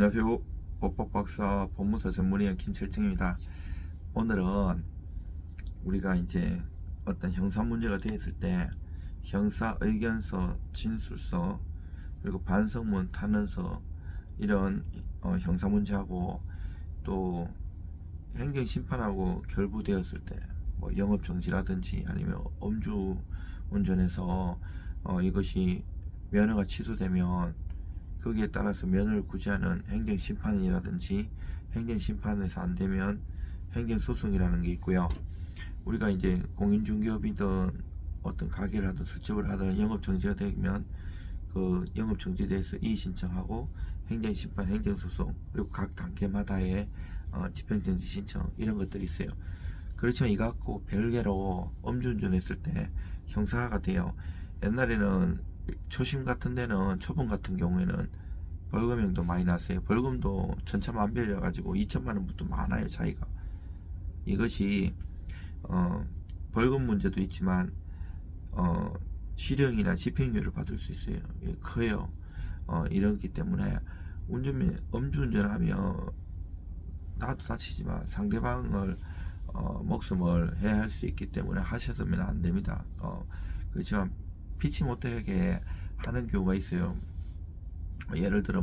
안녕하세요. 법학박사 법무사 전문의원 김철증입니다. 오늘은 우리가 이제 어떤 형사 문제가 되었을 때 형사 의견서, 진술서, 그리고 반성문, 탄원서 이런 형사 문제하고 또 행정 심판하고 결부되었을 때 뭐 영업 정지라든지 아니면 음주 운전해서 이것이 면허가 취소되면 거기에 따라서 면허를 구제하는 행정심판이라든지 행정심판에서 안되면 행정소송이라는 게 있고요. 우리가 이제 공인중개업이든 어떤 가게를 하든 술집을 하든 영업정지가 되면 그 영업정지돼서 이의신청하고 행정심판, 행정소송, 그리고 각 단계마다의 집행정지 신청 이런 것들이 있어요. 그렇지만 이거 갖고 별개로 음주운전 했을 때 형사가 돼요. 옛날에는 초심 같은 데는 초범 같은 경우에는 벌금형도 많이 났어요. 벌금도 천차만별이라 가지고 2천만 원부터 많아요, 차이가. 이것이 벌금 문제도 있지만 실형이나 집행유예를 받을 수 있어요. 이게 커요. 이렇기 때문에 음주운전하면 나도 다치지만 상대방을 목숨을 해할 수 있기 때문에 하셔서는 안 됩니다. 그렇지만 피치 못하게 하는 경우가 있어요. 예를 들어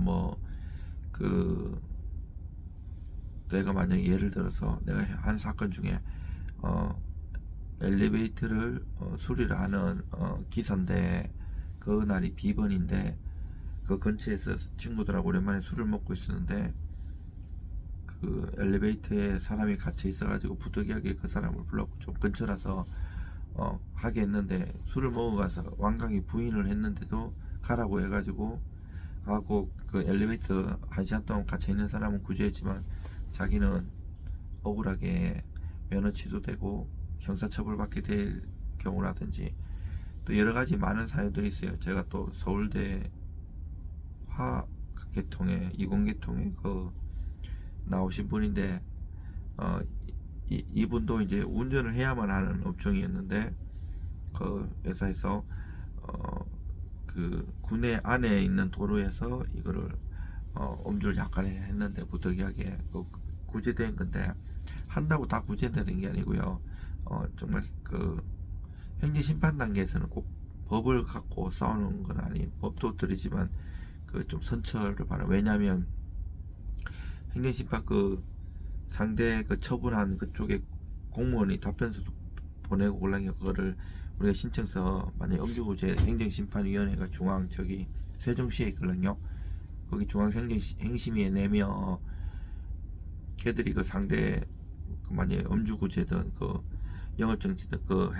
내가 만약에 예를 들어서 내가 한 사건 중에 엘리베이터를 수리를 하는 기사인데 그 날이 비번인데 그 근처에서 친구들하고 오랜만에 술을 먹고 있었는데 그 엘리베이터에 사람이 갇혀 있어가지고 부득이하게 그 사람을 불렀고 좀 근처라서 하게 했는데 술을 먹어가서 완강히 부인을 했는데도 가라고 해가지고 하고 그 엘리베이터 1시간 동안 갇혀 있는 사람은 구제했지만 자기는 억울하게 면허 취소되고 형사처벌받게 될 경우라든지 또 여러가지 많은 사유들이 있어요. 제가 또 서울대 화계통에 이공계통에 그 나오신 분인데 이분도 이제 운전을 해야만 하는 업종이었는데 그 회사에서 그 구내 안에 있는 도로에서 이거를 음주를 약간 했는데 부득이하게 구제된 건데 한다고 다 구제되는 게 아니고요. 정말 그 행정심판 단계에서는 꼭 법을 갖고 싸우는 건 아니 법도 들이지만 그 좀 선처를 바라. 왜냐하면 행정심판 그 상대 그 처분한 그쪽에 공무원이 답변서도 보내고 올라게 그거를 우리가 신청서 만약 음주구제 행정심판위원회가 중앙 저기 세종시에 있거든요. 거기 중앙행심위에 내면 걔들이 그 상대 그 만약에 음주구제든 그 영업정지든 그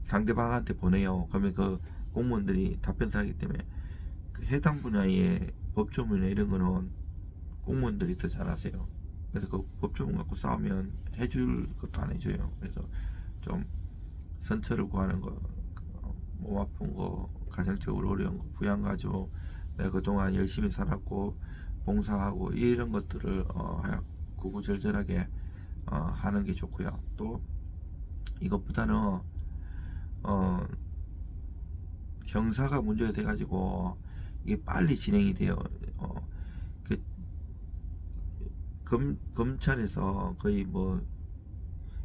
상대방한테 보내요. 그러면 그 공무원들이 답변서 하기 때문에 그 해당 분야의 법조문이나 이런 거는 공무원들이 더 잘하세요. 그래서 그 법조문 갖고 싸우면 해줄 것도 안 해줘요. 그래서 좀 선처를 구하는 거, 몸 아픈 거, 가정적으로 어려운 거, 부양가족, 내가 그동안 열심히 살았고 봉사하고 이런 것들을 구구절절하게 하는 게 좋고요. 또 이것보다는 형사가 문제가 돼가지고 이게 빨리 진행이 돼요. 그 검찰에서 거의 뭐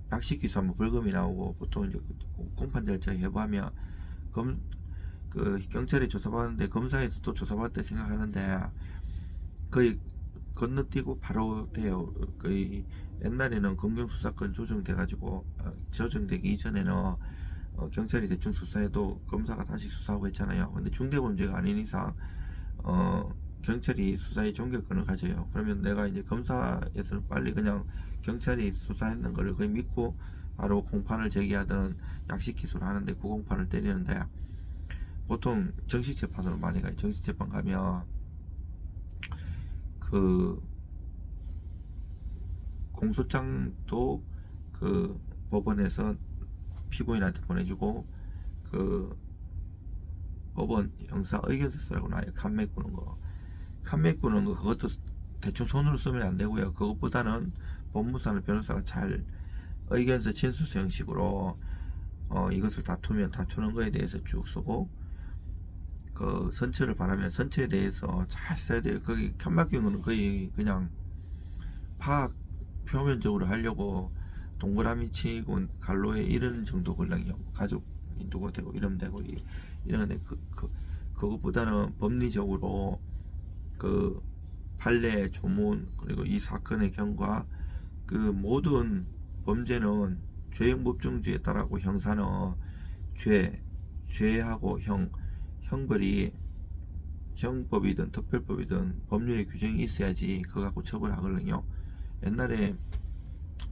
약식 기소하면 벌금이 나오고 보통 이제 공판 절차 해부하면 그 경찰이 조사받는데 검사에서 또 조사받을 때 생각하는데 거의 건너뛰고 바로 돼요. 거의 옛날에는 검경수사권 조정돼가지고 조정되기 이전에는 경찰이 대충 수사해도 검사가 다시 수사하고 했잖아요. 근데 중대범죄가 아닌 이상 경찰이 수사의 종결권을 가져요. 그러면 내가 이제 검사에서는 빨리 그냥 경찰이 수사했는 거를 거의 믿고 바로 공판을 제기하든 약식 기소를 하는데 구공판을 때리는데 보통 정식 재판으로 많이 가요. 정식 재판 가면 그 공소장도 그 법원에서 피고인한테 보내주고 그 법원 형사 의견서라고 나와요. 칸맥 꾸는 거. 칸맥 꾸는 거 그것도 대충 손으로 쓰면 안 되고요. 그것보다는 법무사나 변호사가 잘 의견서 진술서 형식으로 이것을 다투면 다투는 거에 대해서 쭉 쓰고 그 선처를 바라면 선처에 대해서 잘 써야 돼요. 거기 칸막힌 거는 거의 그냥 파악 표면적으로 하려고 동그라미 치고 갈로에 이런 정도 걸랑이요. 가족 누구 되고 이러면 되고 이런데 그것보다는 법리적으로 그 판례 조문 그리고 이 사건의 경과 그 모든 범죄는 죄형 법정주의에 따라고 형사는 죄하고 형벌이 형법이든 특별법이든 법률의 규정이 있어야지 그거 갖고 처벌하거든요. 옛날에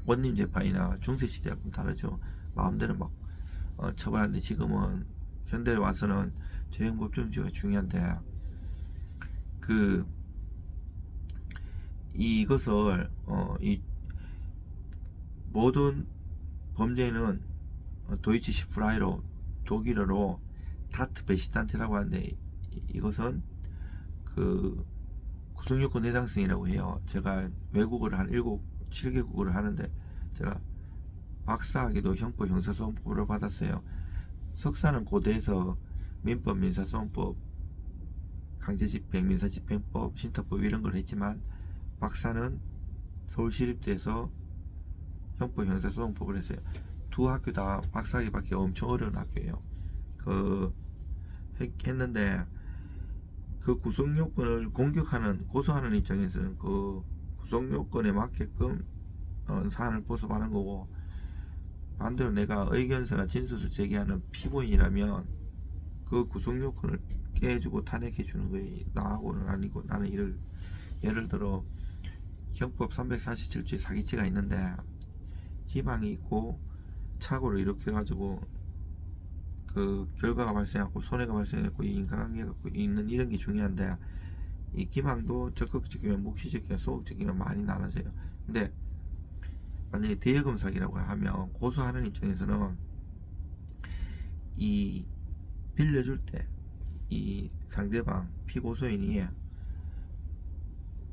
원님 재판이나 중세시대하고는 다르죠. 마음대로 막 처벌하는데 지금은 현대에 와서는 죄형 법정주의가 중요한데 그 이것을 이 모든 범죄는 도이치 시프라이로 독일어로 다트 베시탄트라고 하는데 이것은 그 구성요건 해당성이라고 해요. 제가 외국어를 한 7개국어를 하는데 제가 박사학위도 형법 형사소송법으로 받았어요. 석사는 고대에서 민법 민사소송법 강제집행 민사집행법 신탁법 이런 걸 했지만 박사는 서울시립대에서 형법 형사소송법을 했어요. 두 학교 다 박사학위 받기 엄청 어려운 학교예요. 했는데 그 구성요건을 공격하는 고소하는 입장에서는 그 구성요건에 맞게끔 사안을 보sob하는 거고 반대로 내가 의견서나 진술을 제기하는 피고인이라면 그 구성요건을 깨주고 탄핵해 주는 거예요. 나하고는 아니고 나는 예를 들어 형법 347조에 사기죄가 있는데 기망이 있고 착오를 일으켜 가지고 그 결과가 발생하고 손해가 발생했고 인과관계가 있는 이런 게 중요한데 이 기망도 적극적이면 묵시적이면 소극적이면 많이 나눠져요. 근데 만약에 대여금 사기라고 하면 고소하는 입장에서는 이 빌려줄 때 이 상대방 피고소인이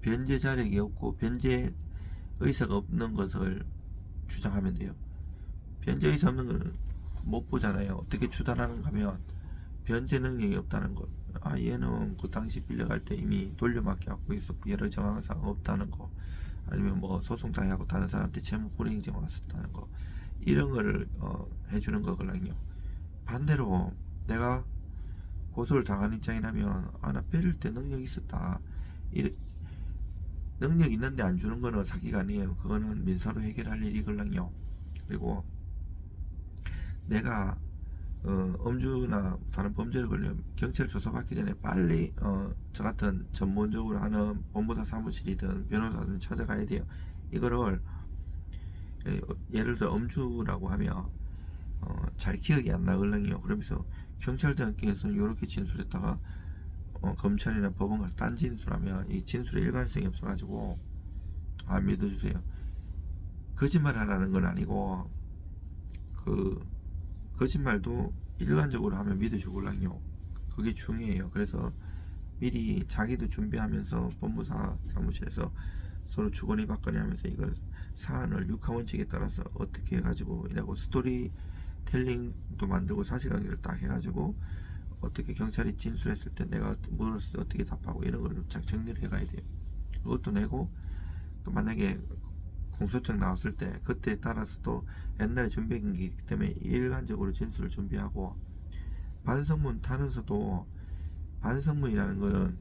변제 자력이 없고 변제 의사가 없는 것을 주장하면 돼요. 변제 의사 없는 걸 못 보잖아요. 어떻게 추단하는가 하면 변제 능력이 없다는 것. 얘는 그 당시 빌려갈 때 이미 돌려막기 하고 있었고 여러 정황상 없다는 거. 아니면 뭐 소송 당하고 다른 사람한테 채무 불이행정 왔었다는 거. 이런 거를 해주는 거거든요. 반대로 내가 고소를 당한 입장이라면 나 빌릴 때 능력이 있었다. 능력 있는데 안 주는 거는 사기가 아니에요. 그거는 민사로 해결할 일이거든요. 그리고 내가 음주나 다른 범죄를 걸리면 경찰 조사받기 전에 빨리 저 같은 전문적으로 하는 법무사 사무실이든 변호사든 찾아가야 돼요. 이거를 예를 들어 음주라고 하면 잘 기억이 안 나거든요. 그러면서 경찰대학교에서는 이렇게 진술했다가 검찰이나 법원 가서 딴 진술하면 이 진술에 일관성이 없어가지고 안 믿어주세요. 거짓말 하라는 건 아니고 그 거짓말도 일관적으로 하면 믿어주거든요. 그게 중요해요. 그래서 미리 자기도 준비하면서 법무사 사무실에서 서로 주거니 받거니 하면서 이걸 사안을 육하원칙에 따라서 어떻게 해가지고 이라고 스토리 텔링도 만들고 사실관계를 딱 해가지고 어떻게 경찰이 진술했을 때 내가 물었을 때 어떻게 답하고 이런 걸 잘 정리를 해가야 돼요. 그것도 내고 또 만약에 공소장 나왔을 때 그때에 따라서 또 옛날에 준비한 게 있기 때문에 일관적으로 진술을 준비하고 반성문 타는서도 반성문이라는 거는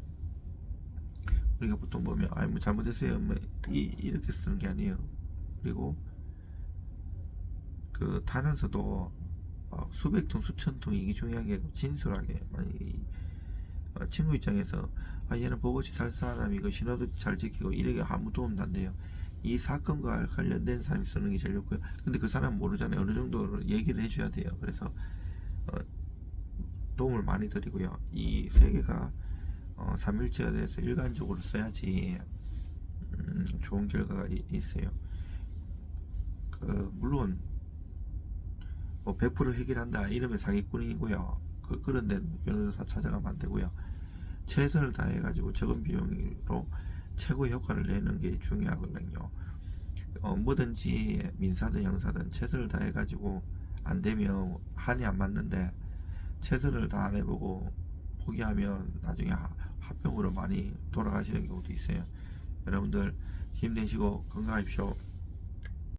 우리가 보통 보면 뭐 잘못했어요 뭐 이렇게 쓰는 게 아니에요. 그리고 그 타는서도 수백 통 수천 통 이게 중요한 게 아니고 진솔하게 만약에 친구 입장에서 얘는 버거지 살 사람 이거 신호도 잘 지키고 이렇게 아무 도움도 안 돼요. 이 사건과 관련된 사람이 쓰는 게 제일 좋고요. 근데 그 사람 모르잖아요. 어느 정도 얘기를 해줘야 돼요. 그래서 도움을 많이 드리고요. 이 세 개가 3일체에 대해서 일관적으로 써야지 좋은 결과가 있어요. 물론 뭐 100% 해결한다 이러면 사기꾼이고요. 그런 데는 변호사 찾아가면 안 되고요. 최선을 다해가지고 적은 비용으로 최고의 효과를 내는 게 중요하거든요. 뭐든지 민사든 형사든 최선을 다해가지고 안 되면 한이 안 맞는데 최선을 다 안 해보고 포기하면 나중에 합병으로 많이 돌아가시는 경우도 있어요. 여러분들 힘내시고 건강하십시오.